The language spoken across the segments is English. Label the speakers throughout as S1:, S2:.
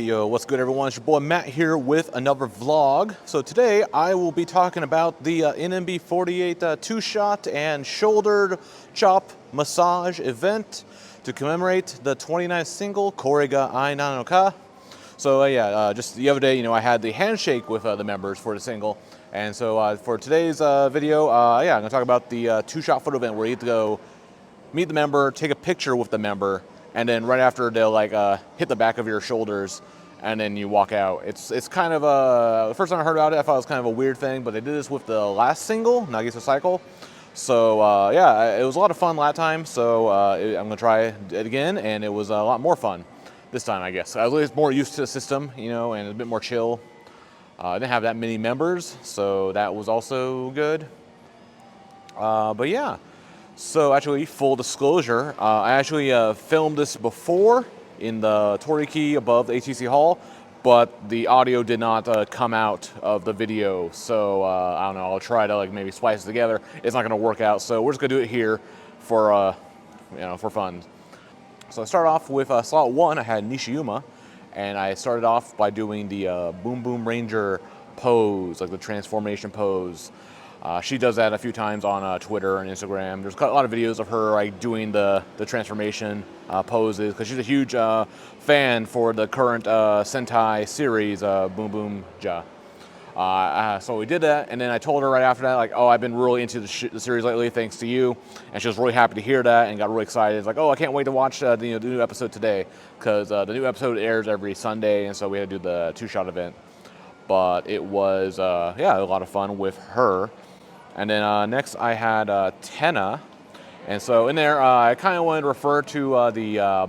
S1: Yo, what's good everyone? It's your boy Matt here with another vlog. So today I will be talking about the NMB 48 two-shot and shouldered chop massage event to commemorate the 29th single, Kore ga ai na no ka. So just the other day, I had the handshake with the members for the single. And so for today's video, I'm gonna talk about the two-shot photo event where you get to go meet the member, take a picture with the member, and then right after they'll hit the back of your shoulders and then you walk out. It's kind of the first time I heard about it, I thought it was kind of a weird thing, but they did this with the last single, Nagisa Cycle. So it was a lot of fun last time, so I'm gonna try it again, and it was a lot more fun this time, I guess. I was more used to the system, and a bit more chill. I didn't have that many members, so that was also good. But yeah. So actually, full disclosure, I actually filmed this before in the Toriki above the ATC Hall, but the audio did not come out of the video. So I don't know, I'll try to maybe splice it together. It's not gonna work out, so we're just gonna do it here for for fun. So I started off with slot 1, I had Nishiyuma, and I started off by doing the Boom Boom Ranger pose, like the transformation pose. She does that a few times on Twitter and Instagram. There's a lot of videos of her doing the transformation poses, because she's a huge fan for the current Sentai series, Boom Boom Ja. So we did that, and then I told her right after that, oh, I've been really into the series lately, thanks to you. And she was really happy to hear that and got really excited. It's oh, I can't wait to watch the new episode today, because the new episode airs every Sunday, and so we had to do the two-shot event. But it was, a lot of fun with her. And then next I had Tenna, and so in there I kind of wanted to refer to the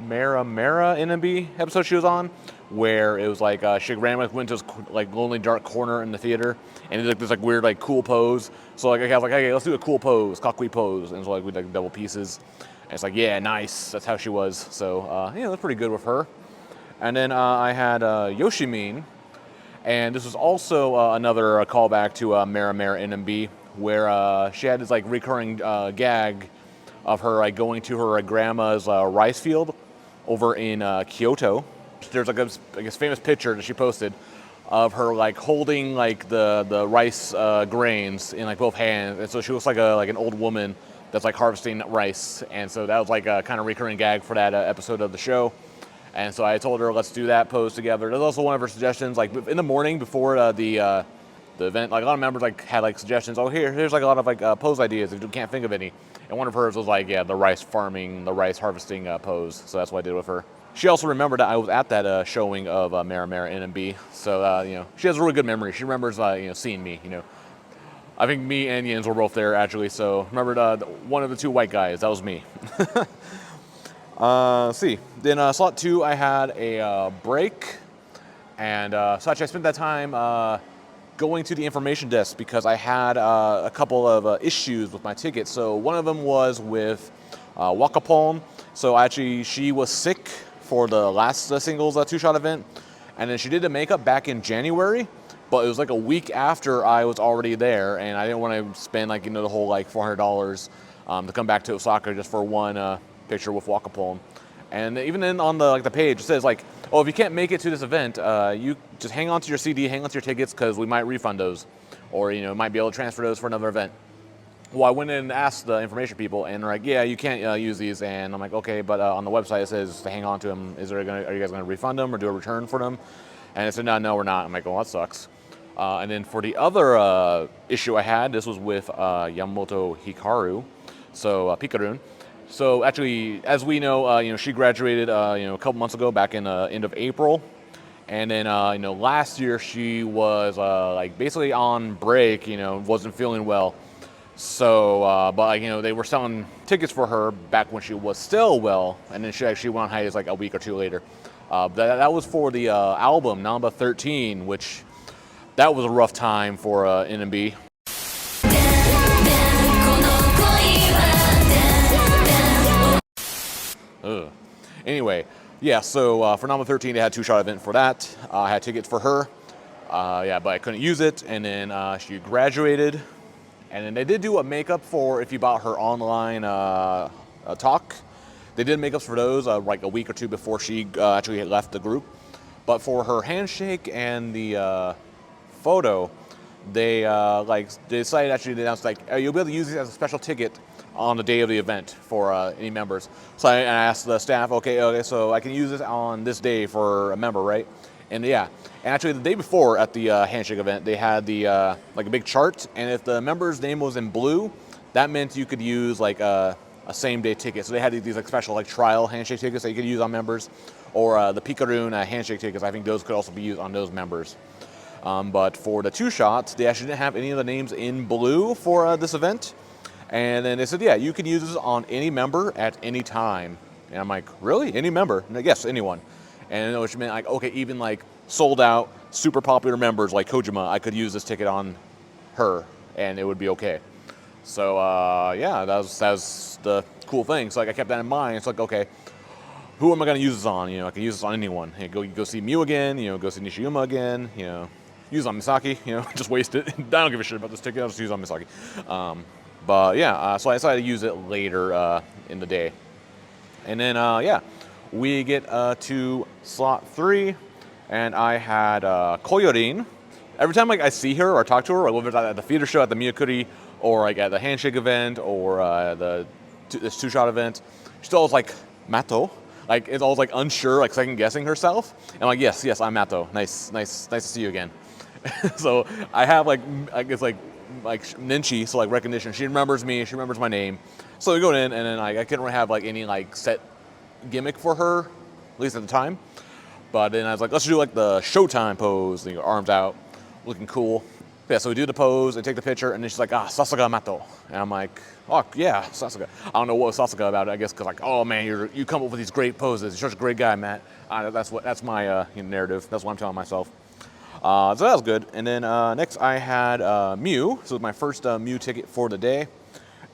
S1: Mera NMB episode she was on, where it was she randomly went to this lonely dark corner in the theater, and it was this weird cool pose. So I was hey, let's do a cool pose, kakui pose, and so we did double pieces, and it's yeah, nice, that's how she was. So it was pretty good with her. And then I had Yoshimin. And this was also another callback to Mera NMB, where she had this recurring gag of her going to her grandma's rice field over in Kyoto. There's I guess famous picture that she posted of her holding the rice grains in both hands, and so she looks like an old woman that's harvesting rice. And so that was a kind of recurring gag for that episode of the show. And so I told her, let's do that pose together. That's also one of her suggestions. In the morning before the event, a lot of members had suggestions. Oh, here's a lot of pose ideas if you can't think of any. And one of hers was the rice farming, the rice harvesting pose. So that's what I did with her. She also remembered that I was at that showing of Mera NMB. So she has a really good memory. She remembers seeing me. I think me and Yins were both there actually. So remembered one of the two white guys. That was me. See, then slot 2 I had a break, and so actually I spent that time going to the information desk because I had a couple of issues with my ticket. So one of them was with Wakapon. So actually she was sick for the last singles two-shot event, and then she did the makeup back in January, but it was a week after I was already there, and I didn't want to spend the whole $400 to come back to Osaka just for one picture with Wakapon. And even then on the page it says oh, if you can't make it to this event, you just hang on to your CD, hang on to your tickets, because we might refund those, or might be able to transfer those for another event. Well, I went in and asked the information people, and they're yeah, you can't use these. And I'm okay, but on the website it says to hang on to them. Are you guys gonna refund them or do a return for them? And they said no, we're not. I'm well, that sucks. And then for the other issue I had, this was with Yamamoto Hikaru, so Pikarun. So actually, as we know, she graduated, a couple months ago, back in end of April, and then last year she was basically on break, wasn't feeling well. So, but they were selling tickets for her back when she was still well, and then she actually went on hiatus a week or two later. That was for the album Namba 13, which that was a rough time for NMB. Anyway, yeah, so for Namba 13, they had a two-shot event for that. I had tickets for her, but I couldn't use it. And then she graduated, and then they did do a makeup for if you bought her online talk. They did makeups for those a week or two before she actually left the group. But for her handshake and the photo, they decided actually to announce like you'll be able to use it as a special ticket on the day of the event for any members. So I asked the staff, okay, so I can use this on this day for a member, right? And yeah, and actually the day before at the handshake event, they had the like a big chart, and if the member's name was in blue, that meant you could use like a same day ticket. So they had these like special like trial handshake tickets that you could use on members, or the Picaroon handshake tickets. I think those could also be used on those members. But for the two shots, they actually didn't have any of the names in blue for this event. And then they said, yeah, you can use this on any member at any time. And I'm like, really? Any member? And yes, anyone. And which meant like, okay, even like sold out, super popular members like Kojima, I could use this ticket on her and it would be okay. So yeah, that was the cool thing. So like I kept that in mind. It's like, okay, who am I going to use this on? You know, I can use this on anyone. Hey, go see Mew again, you know, go see Nishiyama again, you know, use it on Misaki, you know, just waste it. I don't give a shit about this ticket, I'll just use it on Misaki. But yeah, so I decided to use it later in the day. And then, yeah, we get to slot 3, and I had Koyorin. Every time like I see her or talk to her, or whether it's at the theater show, at the Miyakuri, or like at the handshake event, or this two-shot event, she's always like, Mato? Like, it's always like unsure, like second-guessing herself. And I'm like, yes, I'm Mato. Nice to see you again. So I have like it's like Ninchi, so like recognition. She remembers me, she remembers my name. So we go in, and then I couldn't really have like any like set gimmick for her, at least at the time. But then I was like, let's do like the Showtime pose, you know, arms out, looking cool. Yeah, so we do the pose and take the picture, and then she's like, Sasuga Mato. And I'm like, oh yeah, Sasuga. I don't know what was Sasuga about it, I guess, because like, oh man, you come up with these great poses. You're such a great guy, Matt. That's my narrative. That's what I'm telling myself. So that was good. And then next I had Mew. So it was my first Mew ticket for the day.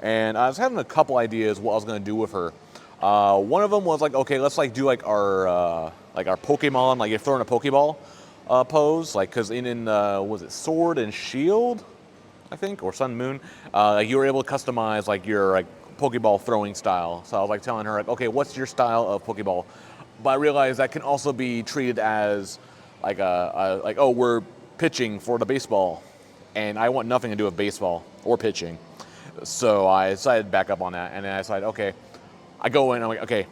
S1: And I was having a couple ideas what I was going to do with her. One of them was like, okay, let's like do like our Pokemon, like you're throwing a Pokeball pose, like because in was it Sword and Shield, I think, or Sun and Moon, like you were able to customize like your like Pokeball throwing style. So I was like telling her like, okay, what's your style of Pokeball? But I realized that can also be treated as like oh, we're pitching for the baseball, and I want nothing to do with baseball or pitching. So I decided to back up on that, and then I decided, okay, I go in, I'm like, okay,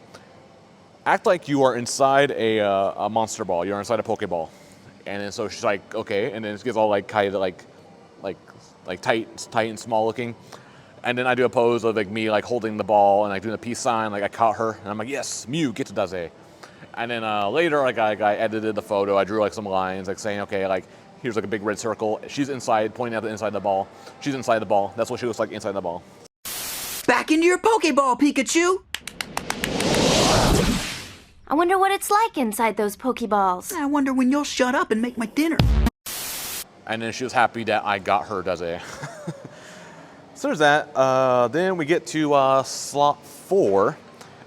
S1: act like you are inside a monster ball, you're inside a Pokeball. And then so she's like, okay, and then it gets all like kind of like tight and small looking. And then I do a pose of like me like holding the ball and like doing a peace sign, like I caught her, and I'm like, yes, Mew, get to Daze. And then later, like I edited the photo. I drew like some lines, like saying, okay, like here's like a big red circle. She's inside, pointing at the inside of the ball. She's inside the ball. That's what she looks like inside the ball.
S2: Back into your Pokeball, Pikachu!
S3: I wonder what it's like inside those Pokeballs.
S2: I wonder when you'll shut up and make my dinner.
S1: And then she was happy that I got her Daze. So there's that. Then we get to slot 4,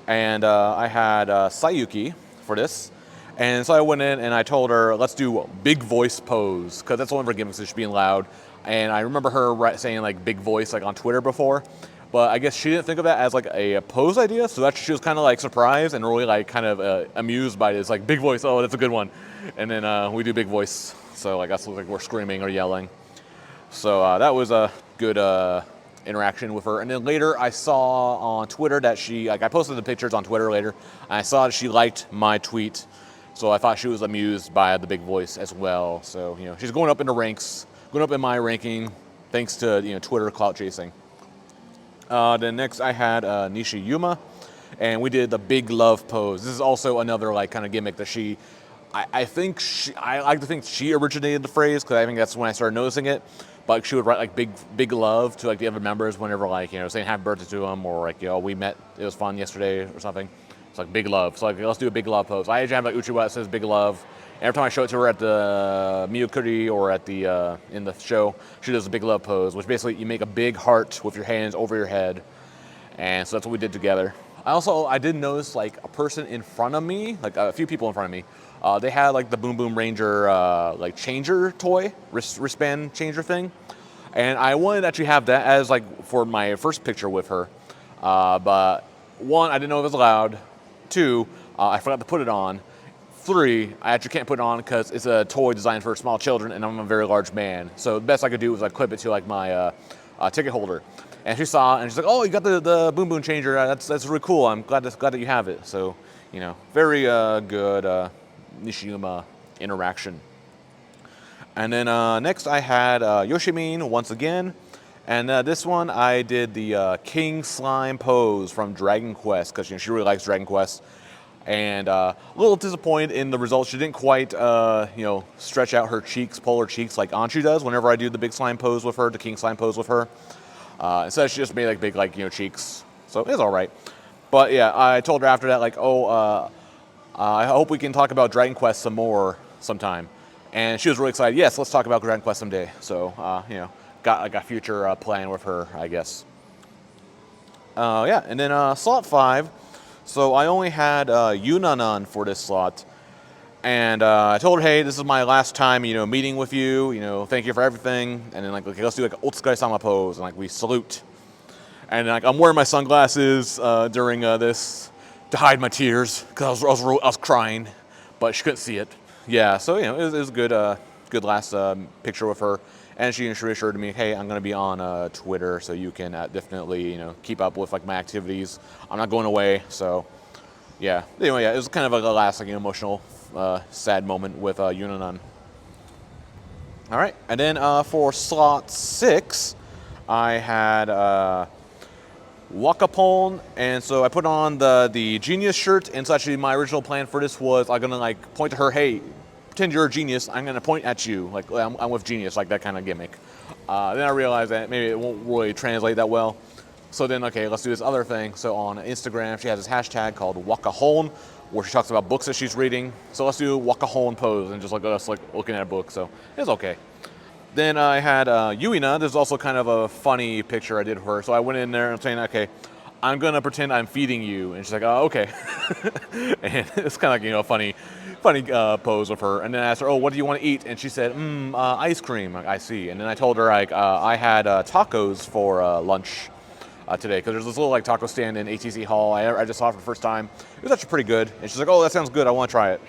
S1: and I had Sayuki for this. And so I went in and I told her, let's do big voice pose, because that's one of her gimmicks, is being loud. And I remember her saying like big voice like on Twitter before, but I guess she didn't think of that as like a pose idea, so that she was kind of like surprised and really like kind of amused by this like big voice. Oh, that's a good one. And then we do big voice, so like that's like we're screaming or yelling. So that was a good interaction with her. And then later I saw on Twitter that she, like I posted the pictures on Twitter later, and I saw that she liked my tweet. So I thought she was amused by the big voice as well. So, you know, she's going up in the ranks, going up in my ranking, thanks to, you know, Twitter clout chasing. Then next I had Nishiyama, and we did the big love pose. This is also another like kind of gimmick that I like to think she originated the phrase, because I think that's when I started noticing it. But she would write like big love to like the other members whenever like, you know, saying happy birthday to them, or like, you know, we met, it was fun yesterday or something. It's like big love. So like, let's do a big love pose. I usually have like Uchiwa that says big love. Every time I show it to her at the Miyakuri or at the in the show, she does a big love pose, which basically you make a big heart with your hands over your head. And so that's what we did together. I did notice like a person in front of me, like a few people in front of me, they had like the Boom Boom Ranger like changer toy, wristband changer thing. And I wanted to actually have that as like for my first picture with her. But one, I didn't know it was allowed. Two, I forgot to put it on. 3, I actually can't put it on because it's a toy designed for small children, and I'm a very large man. So the best I could do was like clip it to like my ticket holder. And she saw it, and she's like, "Oh, you got the boom boom changer. That's really cool. I'm glad that you have it." So, you know, very good Nishiyama interaction. And then next I had Yoshimin once again. And this one I did the King Slime pose from Dragon Quest because she really likes Dragon Quest. And a little disappointed in the results. She didn't quite, stretch out her cheeks, pull her cheeks like Anshu does whenever I do the big slime pose with her, the King Slime pose with her. Instead, she just made like big, cheeks. So it's all right. But yeah, I told her after that, like, I hope we can talk about Dragon Quest some more sometime. And she was really excited. Yes, let's talk about Dragon Quest someday. So, got like a future plan with her, I guess. And then slot 5. So I only had Yunanan for this slot. And I told her, hey, this is my last time, meeting with you. Thank you for everything. And then like, okay, let's do like an Otsukare-sama pose. And like we salute. And like I'm wearing my sunglasses during this to hide my tears because I was crying, but she couldn't see it. Yeah, so it was a good last picture with her. And she assured me, hey, I'm going to be on Twitter, so you can definitely, keep up with like my activities. I'm not going away, so yeah. Anyway, yeah, it was kind of like a last emotional, sad moment with Yunanan. All right, and then for slot 6, I had Wakapon, and so I put on the Genius shirt. And so actually, my original plan for this was I'm gonna like point to her, hey, pretend you're a genius. I'm gonna point at you, like I'm with Genius, like that kind of gimmick. Then I realized that maybe it won't really translate that well. So then, okay, let's do this other thing. So on Instagram, she has this hashtag called Wakahon, where she talks about books that she's reading. So let's do Wakahon pose and just like us like looking at a book. So it's okay. Then I had Yuina. This is also kind of a funny picture I did of her. So I went in there and I'm saying, okay, I'm gonna pretend I'm feeding you, and she's like, oh, okay. And it's kind of like a funny pose of her. And then I asked her, oh, what do you want to eat? And she said, ice cream. Like, I see. And then I told her like I had tacos for lunch today because there's this little like taco stand in ATC Hall. I just saw it for the first time. It was actually pretty good. And she's like, oh, that sounds good. I want to try it.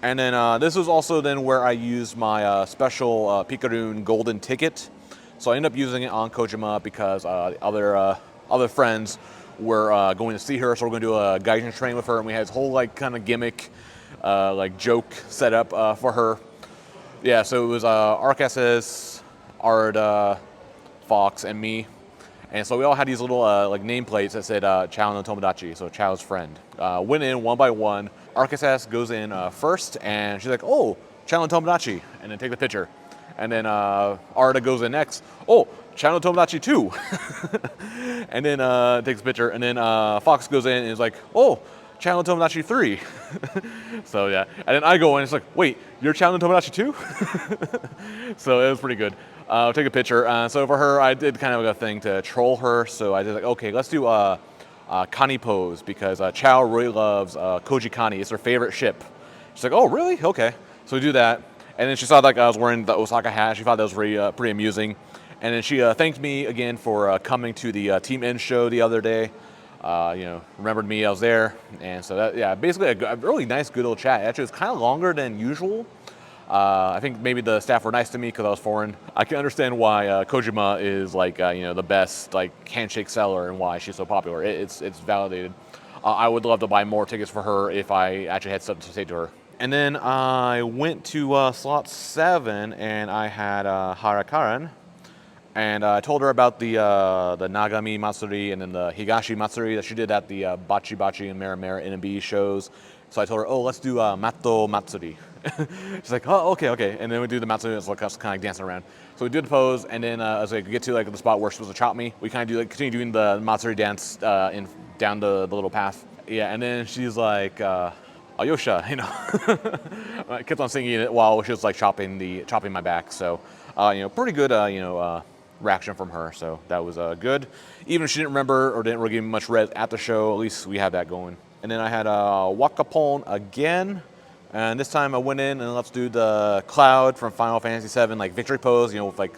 S1: And then this was also then where I used my special Pikaroon golden ticket. So I ended up using it on Kojima because other friends were going to see her, so we're going to do a Gaijin train with her, and we had this whole like kind of gimmick, like joke set up for her. Yeah, so it was Arcas's, Ard, Fox, and me. And so we all had these little like nameplates that said Chao no Tomodachi, so Chao's friend. Went in one by one. Arcas goes in first, and she's like, oh, Chao no Tomodachi, and then take the picture. And then Arda goes in next. Oh, Chao no Tomodachi 2. And then takes a picture. And then Fox goes in and is like, oh, Chao no Tomodachi 3. So yeah. And then I go in and it's like, wait, you're Chao no Tomodachi 2? So it was pretty good. Take a picture. So for her, I did kind of a thing to troll her. So I did like, okay, let's do Kani pose because Chao really loves Koji Kani. It's her favorite ship. She's like, oh, really? Okay. So we do that. And then she saw that I was wearing the Osaka hat. She thought that was pretty amusing. And then she thanked me again for coming to the Team N show the other day. Remembered me, I was there. And so that, yeah, basically a really nice, good old chat. Actually, it was kind of longer than usual. I think maybe the staff were nice to me because I was foreign. I can understand why Kojima is like, the best like handshake seller and why she's so popular. It's validated. I would love to buy more tickets for her if I actually had something to say to her. And then I went to slot 7 and I had Harakaran. And I told her about the Nagami Matsuri and then the Higashi Matsuri that she did at the Bachi Bachi and Mera NMB shows. So I told her, oh, let's do Matto Matsuri. She's like, oh, okay. And then we do the Matsuri, it's like us kind of dancing around. So we did the pose, and then as I get to like the spot where she's supposed to chop me, we kind of continue doing the Matsuri dance down the little path. Yeah, and then she's like, Ayosha, I kept on singing it while she was like chopping my back. So, pretty good, reaction from her. So that was good. Even if she didn't remember or didn't really give me much red at the show, at least we had that going. And then I had Wakapon again. And this time I went in and let's do the Cloud from Final Fantasy VII, like victory pose, with like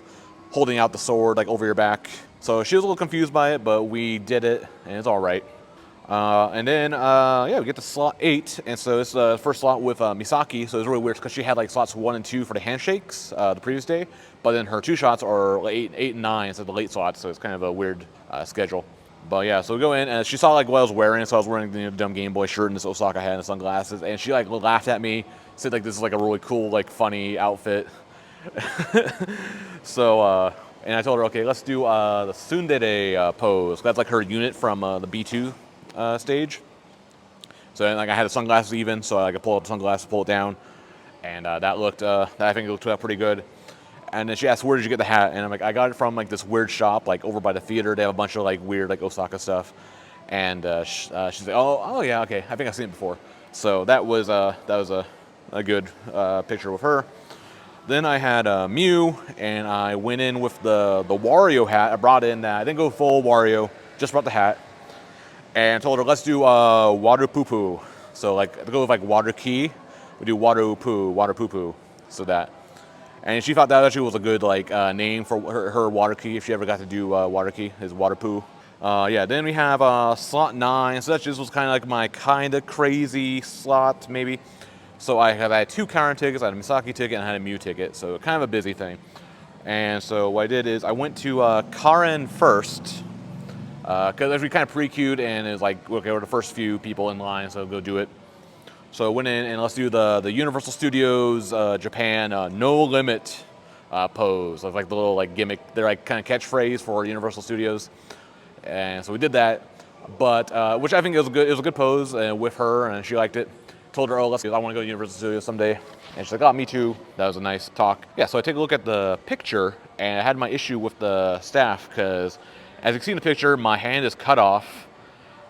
S1: holding out the sword like over your back. So she was a little confused by it, but we did it and it's all right. And then, yeah, we get to slot 8, and so it's the first slot with Misaki, so it's really weird because she had like slots 1 and 2 for the handshakes the previous day, but then her 2 shots are 8 and 9, so the late slots, so it's kind of a weird schedule. But yeah, so we go in, and she saw like what I was wearing, so I was wearing the dumb Game Boy shirt and this Osaka hat and the sunglasses, and she like laughed at me, said like this is like a really cool, like funny outfit. So, and I told her, okay, let's do the tsundere pose. That's like her unit from the B2 stage. So like I had the sunglasses even, so I could pull up the sunglasses, pull it down, and that looked, I think it looked pretty good. And then she asked, where did you get the hat? And I'm like, I got it from like this weird shop, like over by the theater. They have a bunch of like weird like Osaka stuff. And she's like, oh yeah, okay, I think I've seen it before. So that was a good picture with her. Then I had Mew, and I went in with the Wario hat. I brought in that. I didn't go full Wario, just brought the hat. And told her, let's do water poo poo. So like, to go with like water key, we do water poo poo. So that. And she thought that actually was a good like name for her water key if she ever got to do water key, is water poo. Yeah, then we have slot 9. So that just was kind of like my kind of crazy slot maybe. So I had 2 Karen tickets, I had a Misaki ticket, and I had a Mew ticket. So kind of a busy thing. And so what I did is I went to Karen first. Because we kind of pre-queued, and it was like, okay, we're the first few people in line, so go do it. So I went in, and let's do the Universal Studios Japan no limit pose. It's like the little like gimmick, they're like kind of catchphrase for Universal Studios. And so we did that, but which I think it was a good pose with her, and she liked it. Told her, oh, I want to go to Universal Studios someday. And she's like, oh, me too. That was a nice talk. Yeah, so I take a look at the picture, and I had my issue with the staff, because as you can see in the picture, my hand is cut off,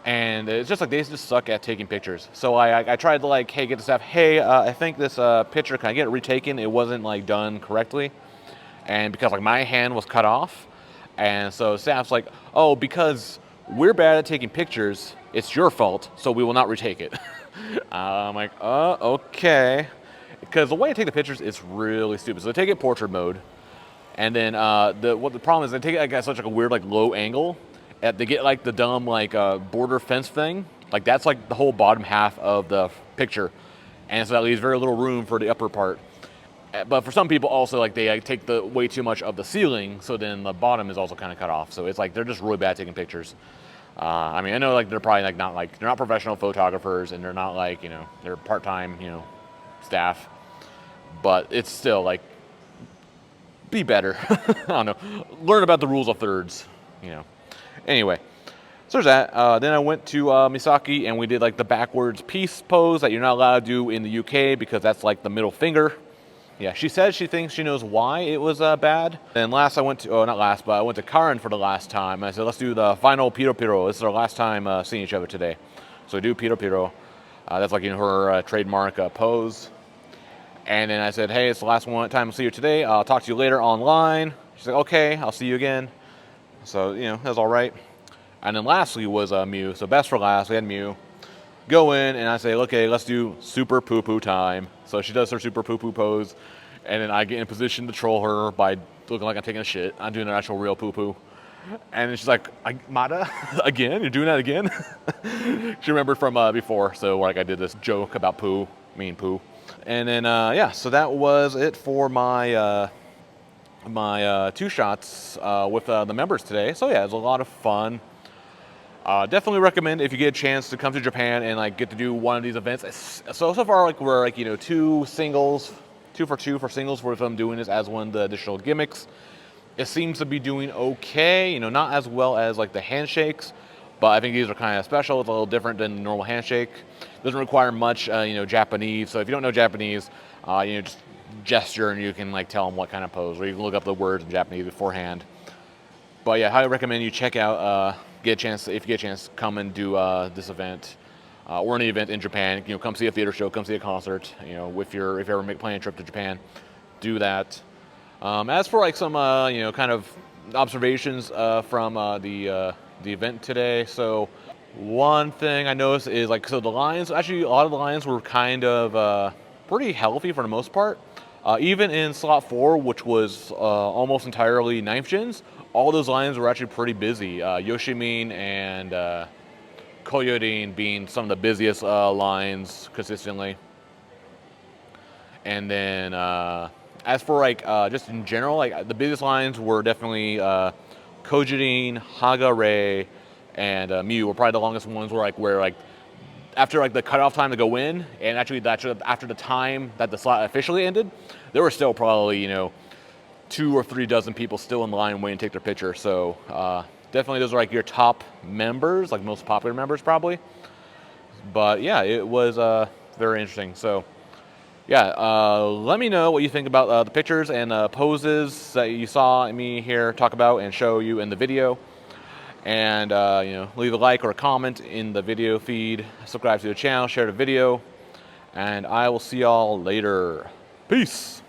S1: and it's just like they just suck at taking pictures. So I tried to like, hey, get the staff, hey, I think this picture, can I get it retaken? It wasn't like done correctly, and because like my hand was cut off, and so staff's like, oh, because we're bad at taking pictures, it's your fault, so we will not retake it. I'm like, oh, okay, because the way I take the pictures is really stupid. So I take it portrait mode. And then the problem is they take it like at such like a weird like low angle. They get like the dumb like border fence thing. Like that's like the whole bottom half of the picture, and so that leaves very little room for the upper part. But for some people also like they like, take the way too much of the ceiling, so then the bottom is also kind of cut off. So it's like they're just really bad at taking pictures. I mean, I know like they're probably like they're not professional photographers, and they're not like they're part-time staff, but it's still like, be better. I don't know. Learn about the rules of thirds, Anyway, so there's that. Then I went to Misaki, and we did like the backwards peace pose that you're not allowed to do in the UK because that's like the middle finger. Yeah, she says she thinks she knows why it was bad. Then last I went to, not last, but I went to Karen for the last time. I said, let's do the final Piro Piro. This is our last time seeing each other today. So we do Piro Piro. That's like her trademark pose. And then I said, hey, it's the last time I'll see you today. I'll talk to you later online. She's like, okay, I'll see you again. So, that was all right. And then lastly was Mew. So best for last, we had Mew. Go in, and I say, okay, let's do super poo-poo time. So she does her super poo-poo pose. And then I get in position to troll her by looking like I'm taking a shit. I'm doing an actual real poo-poo. And then she's like, Mata, again? You're doing that again? She remembered from before. So like I did this joke about poo, mean poo. And then, yeah, so that was it for my my 2 shots with the members today. So yeah, it was a lot of fun. Definitely recommend if you get a chance to come to Japan and like get to do one of these events. So far, like we're like 2 singles, 2 for 2 for singles with them doing this as one of the additional gimmicks. It seems to be doing okay, not as well as like the handshakes, but I think these are kind of special. It's a little different than the normal handshake. Doesn't require much, Japanese. So if you don't know Japanese, just gesture and you can like tell them what kind of pose, or you can look up the words in Japanese beforehand. But yeah, highly recommend you check out. If you get a chance, come and do this event or any event in Japan. Come see a theater show, come see a concert. If you ever plan a trip to Japan, do that. As for like some kind of observations from the event today, so one thing I noticed is like the lines. Actually, a lot of the lines were kind of pretty healthy for the most part. Even in slot 4, which was almost entirely 9th gens, all those lines were actually pretty busy. Yoshimin and Koyorin being some of the busiest lines consistently. And then as for like just in general, like the busiest lines were definitely Kojurin, Hagare, and Mew were probably the longest ones. Where after like the cutoff time to go in, and actually after the time that the slot officially ended, there were still probably 2 or 3 dozen people still in line waiting to take their picture. So definitely those are like your top members, like most popular members probably. But yeah, it was very interesting. So yeah, let me know what you think about the pictures and poses that you saw me here talk about and show you in the video. And leave a like or a comment in the video feed, subscribe to the channel, share the video, and I will see y'all later. Peace.